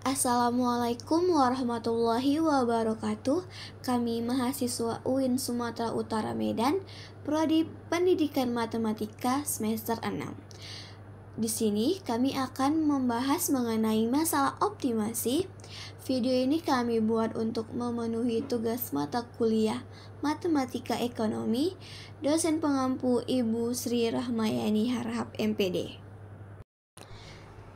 Assalamualaikum warahmatullahi wabarakatuh. Kami mahasiswa UIN Sumatera Utara Medan, Prodi Pendidikan Matematika semester 6. Di sini kami akan membahas mengenai masalah optimasi. Video ini kami buat untuk memenuhi tugas mata kuliah Matematika Ekonomi, dosen pengampu Ibu Sri Rahmayani Harahap MPD.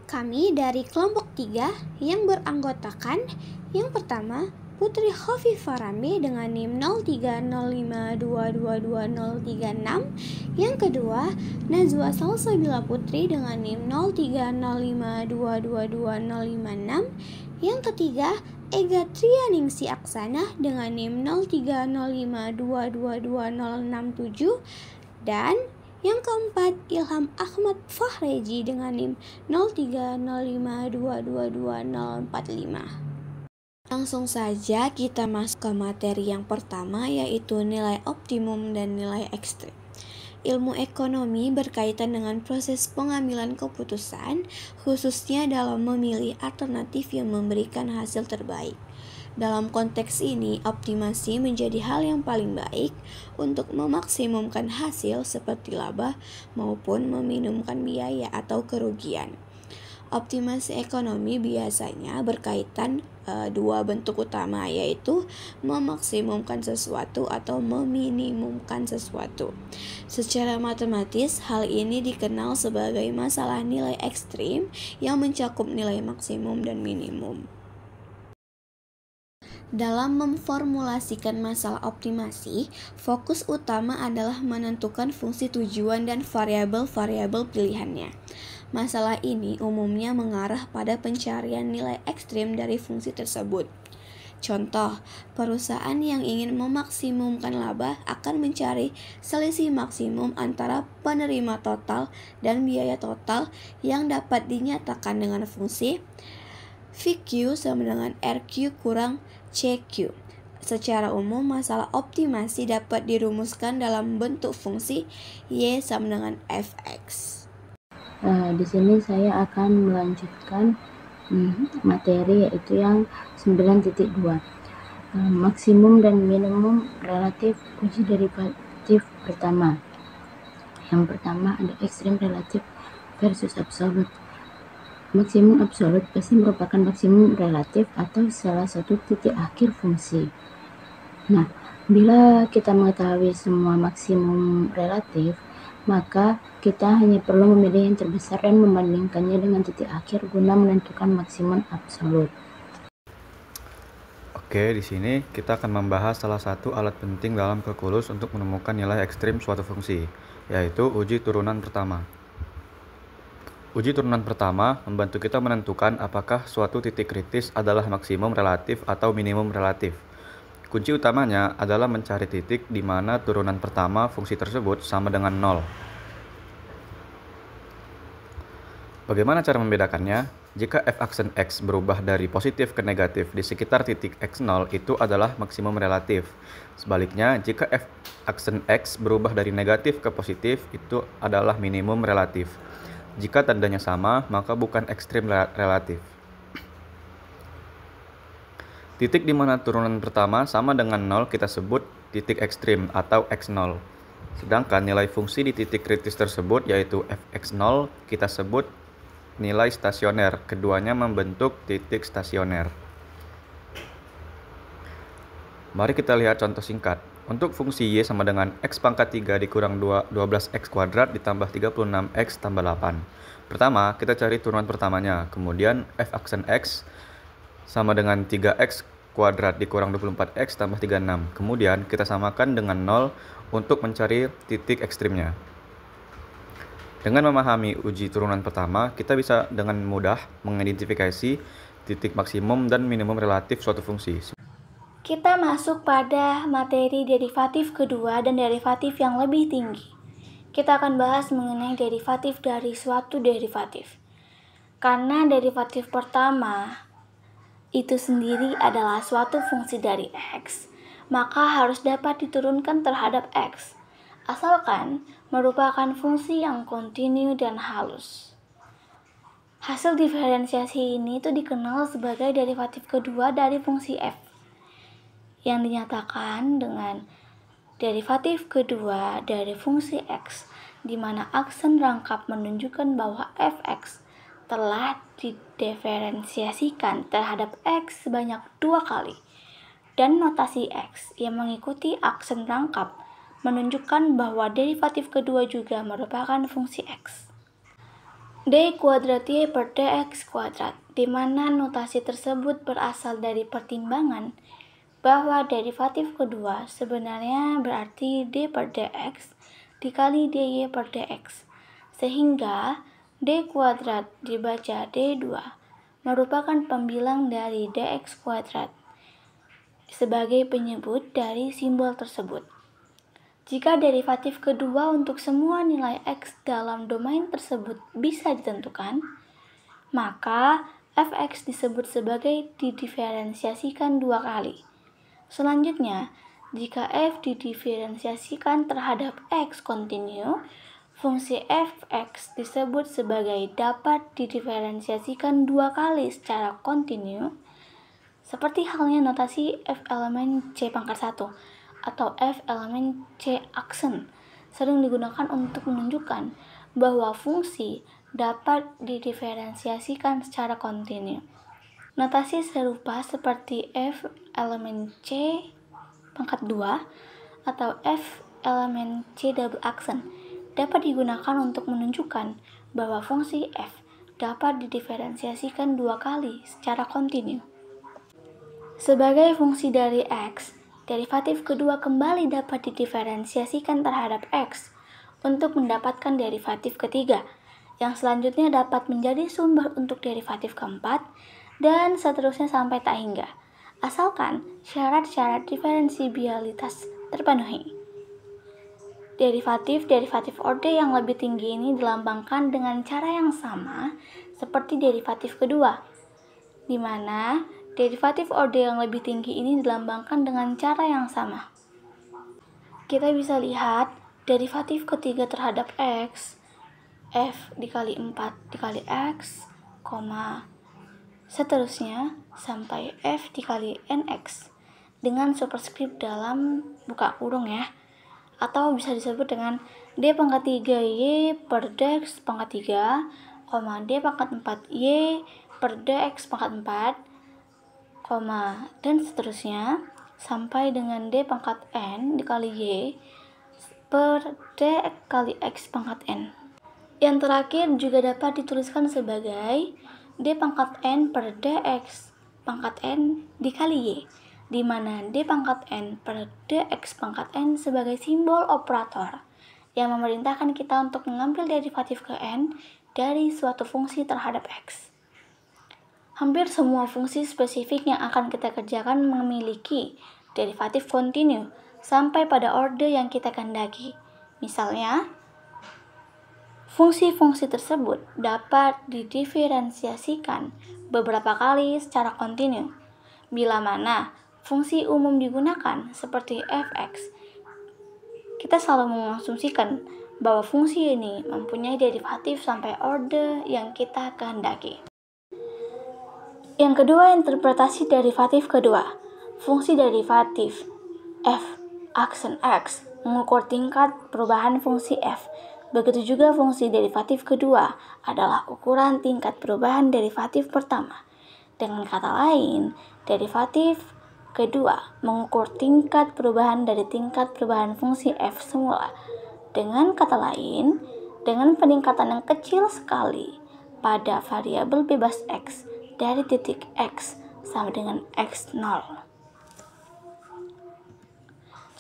Kami dari kelompok 3 yang beranggotakan yang pertama Putri Khofifah Rambe dengan NIM 0305222036, yang kedua Najwa Salsabila Putri dengan NIM 0305222056, yang ketiga Ega Trianingsi Aksana dengan NIM 0305222067, dan yang keempat, Ilham Ahmad Fahreji dengan NIM 0305222045. Langsung saja kita masuk ke materi yang pertama, yaitu nilai optimum dan nilai ekstrim. Ilmu ekonomi berkaitan dengan proses pengambilan keputusan, khususnya dalam memilih alternatif yang memberikan hasil terbaik. Dalam konteks ini, optimasi menjadi hal yang paling baik untuk memaksimumkan hasil seperti laba maupun meminimumkan biaya atau kerugian. Optimasi ekonomi biasanya berkaitan dua bentuk utama, yaitu memaksimumkan sesuatu atau meminimumkan sesuatu. Secara matematis, hal ini dikenal sebagai masalah nilai ekstrim yang mencakup nilai maksimum dan minimum. Dalam memformulasikan masalah optimasi, fokus utama adalah menentukan fungsi tujuan dan variabel-variabel pilihannya. Masalah ini umumnya mengarah pada pencarian nilai ekstrim dari fungsi tersebut. Contoh, perusahaan yang ingin memaksimumkan laba akan mencari selisih maksimum antara penerima total dan biaya total yang dapat dinyatakan dengan fungsi VQ sama dengan RQ kurang CQ. Secara umum, masalah optimasi dapat dirumuskan dalam bentuk fungsi Y sama dengan Fx. Di sini saya akan melanjutkan materi, yaitu yang 9.2, maksimum dan minimum relatif uji derivatif pertama. Yang pertama ada ekstrim relatif versus absolut. Maksimum absolut pasti merupakan maksimum relatif atau salah satu titik akhir fungsi. Nah, bila kita mengetahui semua maksimum relatif, maka kita hanya perlu memilih yang terbesar dan membandingkannya dengan titik akhir guna menentukan maksimum absolut. Oke, di sini kita akan membahas salah satu alat penting dalam kalkulus untuk menemukan nilai ekstrim suatu fungsi, yaitu uji turunan pertama. Uji turunan pertama membantu kita menentukan apakah suatu titik kritis adalah maksimum relatif atau minimum relatif. Kunci utamanya adalah mencari titik di mana turunan pertama fungsi tersebut sama dengan 0. Bagaimana cara membedakannya? Jika f aksen x berubah dari positif ke negatif di sekitar titik x0, itu adalah maksimum relatif. Sebaliknya, jika f aksen x berubah dari negatif ke positif, itu adalah minimum relatif. Jika tandanya sama, maka bukan ekstrim relatif. Titik di mana turunan pertama sama dengan 0 kita sebut titik ekstrim atau x0. Sedangkan nilai fungsi di titik kritis tersebut, yaitu fx0, kita sebut nilai stasioner. Keduanya membentuk titik stasioner. Mari kita lihat contoh singkat. Untuk fungsi y sama dengan x pangkat 3 dikurang 12x kuadrat ditambah 36x tambah 8. Pertama, kita cari turunan pertamanya. Kemudian f aksen x sama dengan 3x kuadrat dikurang 24x tambah 36. Kemudian kita samakan dengan 0 untuk mencari titik ekstrimnya. Dengan memahami uji turunan pertama, kita bisa dengan mudah mengidentifikasi titik maksimum dan minimum relatif suatu fungsi. Kita masuk pada materi derivatif kedua dan derivatif yang lebih tinggi. Kita akan bahas mengenai derivatif dari suatu derivatif. Karena derivatif pertama itu sendiri adalah suatu fungsi dari x, maka harus dapat diturunkan terhadap x, asalkan merupakan fungsi yang kontinu dan halus. Hasil diferensiasi ini itu dikenal sebagai derivatif kedua dari fungsi f, yang dinyatakan dengan derivatif kedua dari fungsi x, di mana aksen rangkap menunjukkan bahwa fx telah didiferensiasikan terhadap x sebanyak 2 kali, dan notasi x yang mengikuti aksen rangkap menunjukkan bahwa derivatif kedua juga merupakan fungsi x. D kuadrat y per dx kuadrat, di mana notasi tersebut berasal dari pertimbangan bahwa derivatif kedua sebenarnya berarti d per dx dikali dy per dx, sehingga d kuadrat dibaca d2 merupakan pembilang dari dx kuadrat sebagai penyebut dari simbol tersebut. Jika derivatif kedua untuk semua nilai x dalam domain tersebut bisa ditentukan, maka fx disebut sebagai didiferensiasikan 2 kali. Selanjutnya, jika f didiferensiasikan terhadap x kontinu, fungsi fx disebut sebagai dapat didiferensiasikan 2 kali secara kontinu, seperti halnya notasi f elemen c pangkat 1 atau f elemen c aksen sering digunakan untuk menunjukkan bahwa fungsi dapat didiferensiasikan secara kontinu. Notasi serupa seperti f elemen c pangkat 2 atau f elemen c double aksen dapat digunakan untuk menunjukkan bahwa fungsi f dapat didiferensiasikan 2 kali secara kontinu. Sebagai fungsi dari x, derivatif kedua kembali dapat didiferensiasikan terhadap x untuk mendapatkan derivatif ketiga, yang selanjutnya dapat menjadi sumber untuk derivatif keempat, dan seterusnya sampai tak hingga, asalkan syarat-syarat diferensiabilitas terpenuhi. Derivatif orde yang lebih tinggi ini dilambangkan dengan cara yang sama seperti derivatif kedua, di mana derivatif orde yang lebih tinggi ini dilambangkan dengan cara yang sama. Kita bisa lihat derivatif ketiga terhadap x, f dikali 4 dikali x, seterusnya sampai f dikali nx dengan superskrip dalam buka kurung ya, atau bisa disebut dengan d pangkat 3y per dx pangkat 3, d pangkat 4y per dx pangkat 4, dan seterusnya sampai dengan d pangkat n dikali y per d kali x pangkat n. Yang terakhir juga dapat dituliskan sebagai d pangkat n per dx pangkat n dikali y, di mana d pangkat n per dx pangkat n sebagai simbol operator yang memerintahkan kita untuk mengambil derivatif ke n dari suatu fungsi terhadap x. Hampir semua fungsi spesifik yang akan kita kerjakan memiliki derivatif kontinu sampai pada orde yang kita kehendaki. Misalnya, fungsi-fungsi tersebut dapat didiferensiasikan beberapa kali secara kontinu. Bila mana fungsi umum digunakan seperti fx, kita selalu mengasumsikan bahwa fungsi ini mempunyai derivatif sampai orde yang kita kehendaki. Yang kedua, interpretasi derivatif kedua. Fungsi derivatif f aksen x mengukur tingkat perubahan fungsi f. Begitu juga fungsi derivatif kedua adalah ukuran tingkat perubahan derivatif pertama. Dengan kata lain, derivatif kedua mengukur tingkat perubahan dari tingkat perubahan fungsi f semula. Dengan kata lain, dengan peningkatan yang kecil sekali pada variabel bebas x dari titik x sama dengan x0.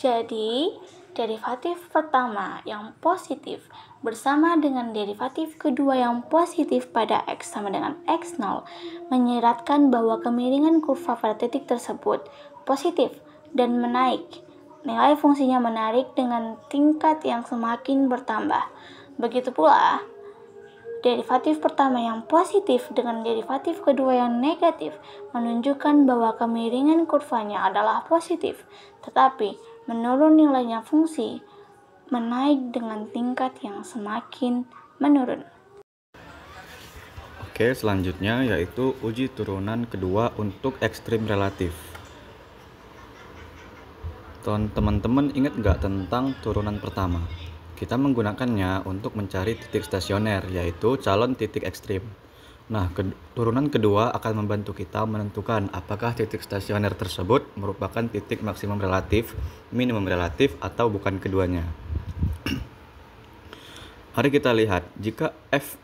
Jadi, derivatif pertama yang positif bersama dengan derivatif kedua yang positif pada x sama dengan x0 menyiratkan bahwa kemiringan kurva pada titik tersebut positif dan menaik. Nilai fungsinya menarik dengan tingkat yang semakin bertambah. Begitu pula, derivatif pertama yang positif dengan derivatif kedua yang negatif menunjukkan bahwa kemiringan kurvanya adalah positif, tetapi menurun nilainya fungsi menaik dengan tingkat yang semakin menurun. Oke, selanjutnya yaitu uji turunan kedua untuk ekstrim relatif. Teman-teman ingat nggak tentang turunan pertama? Kita menggunakannya untuk mencari titik stasioner, yaitu calon titik ekstrim. Nah, turunan kedua akan membantu kita menentukan apakah titik stasioner tersebut merupakan titik maksimum relatif, minimum relatif, atau bukan keduanya. Mari kita lihat, jika f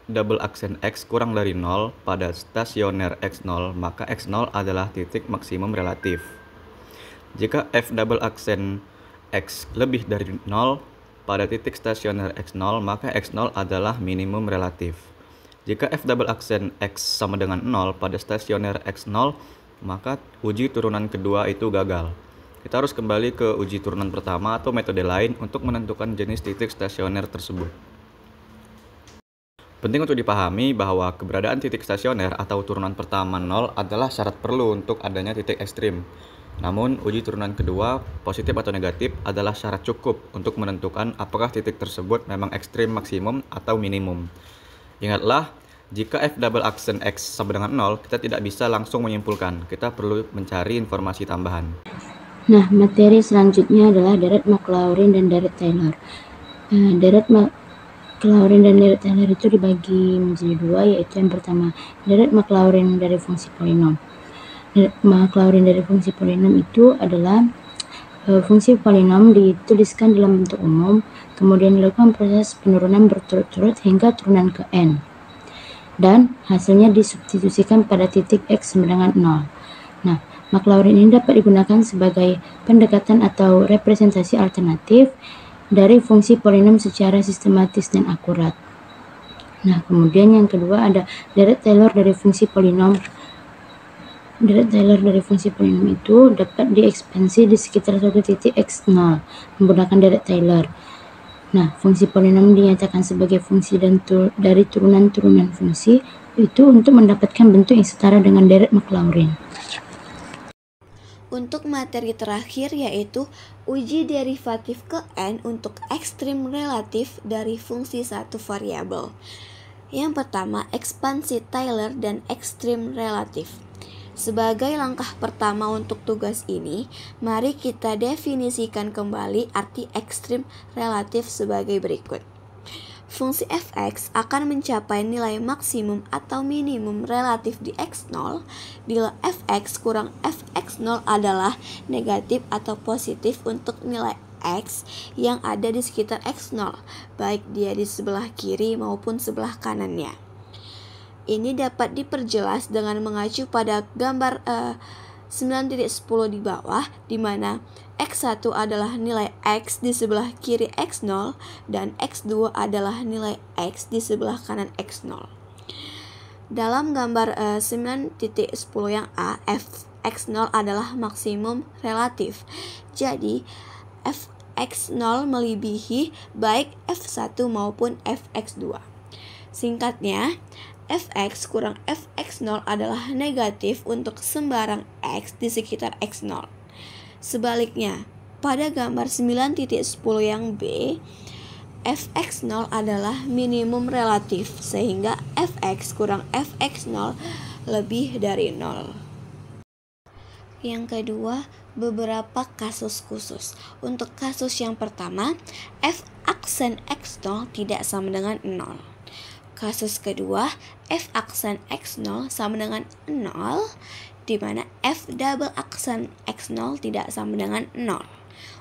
double aksen x kurang dari 0 pada stasioner x0, maka x0 adalah titik maksimum relatif. Jika f double aksen x lebih dari 0 pada titik stasioner x0, maka x0 adalah minimum relatif. Jika f double aksen x sama dengan 0 pada stasioner x0, maka uji turunan kedua itu gagal. Kita harus kembali ke uji turunan pertama atau metode lain untuk menentukan jenis titik stasioner tersebut. Penting untuk dipahami bahwa keberadaan titik stasioner atau turunan pertama 0 adalah syarat perlu untuk adanya titik ekstrim. Namun, uji turunan kedua, positif atau negatif, adalah syarat cukup untuk menentukan apakah titik tersebut memang ekstrim maksimum atau minimum. Ingatlah, jika f double aksen x sama dengan 0, kita tidak bisa langsung menyimpulkan. Kita perlu mencari informasi tambahan. Nah, materi selanjutnya adalah Dirac-Maclaurin dan Dirac-Taylor. Maclaurin dan Dirac-Taylor itu dibagi menjadi dua, yaitu yang pertama Dirac-Maclaurin dari fungsi polinom. Maclaurin dari fungsi polinom itu adalah fungsi polinom dituliskan dalam bentuk umum, kemudian dilakukan proses penurunan berturut-turut hingga turunan ke n, dan hasilnya disubstitusikan pada titik x sama dengan 0. Nah, Maclaurin ini dapat digunakan sebagai pendekatan atau representasi alternatif dari fungsi polinom secara sistematis dan akurat. Nah, kemudian yang kedua ada Dirac-Taylor dari fungsi polinom. Dirac-Taylor dari fungsi polinom itu dapat diekspansi di sekitar suatu titik x0 menggunakan Dirac-Taylor. Nah, fungsi polinom dinyatakan sebagai fungsi dari turunan-turunan fungsi itu untuk mendapatkan bentuk yang setara dengan Dirac-Maclaurin. Untuk materi terakhir yaitu uji derivatif ke n untuk ekstrim relatif dari fungsi satu variabel. Yang pertama, ekspansi Taylor dan ekstrim relatif. Sebagai langkah pertama untuk tugas ini, mari kita definisikan kembali arti ekstrim relatif sebagai berikut. Fungsi fx akan mencapai nilai maksimum atau minimum relatif di x0 bila fx kurang fx0 adalah negatif atau positif untuk nilai x yang ada di sekitar x0, baik dia di sebelah kiri maupun sebelah kanannya. Ini dapat diperjelas dengan mengacu pada gambar 9.10 di bawah, di mana x1 adalah nilai x di sebelah kiri x0 dan x2 adalah nilai x di sebelah kanan x0. Dalam gambar 9.10 yang A, fx0 adalah maksimum relatif. Jadi, fx0 melebihi baik f1 maupun fx2. Singkatnya, fx kurang fx0 adalah negatif untuk sembarang x di sekitar x0. Sebaliknya, pada gambar 9.10 yang B, fx0 adalah minimum relatif sehingga fx kurang fx0 lebih dari 0. Yang kedua, beberapa kasus khusus. Untuk kasus yang pertama, f aksen x0 tidak sama dengan 0. Kasus kedua, f aksen x0 sama dengan 0, di mana f double aksen x0 tidak sama dengan 0.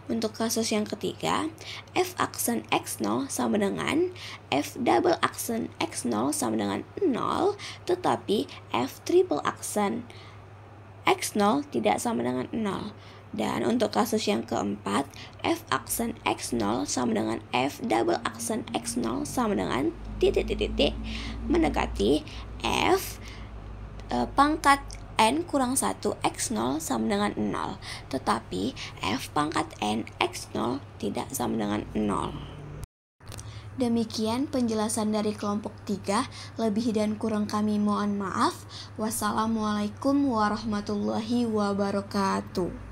Untuk kasus yang ketiga, f aksen x0 sama dengan f double aksen x0 sama dengan 0, tetapi f triple aksen x0 tidak sama dengan 0. Dan untuk kasus yang keempat, f aksen x0 sama dengan f double aksen x0 sama dengan titik-titik mendekati f pangkat n kurang 1 x0 sama dengan 0, tetapi f pangkat n x0 tidak sama dengan 0. Demikian penjelasan dari kelompok 3, lebih dan kurang kami mohon maaf. Wassalamualaikum warahmatullahi wabarakatuh.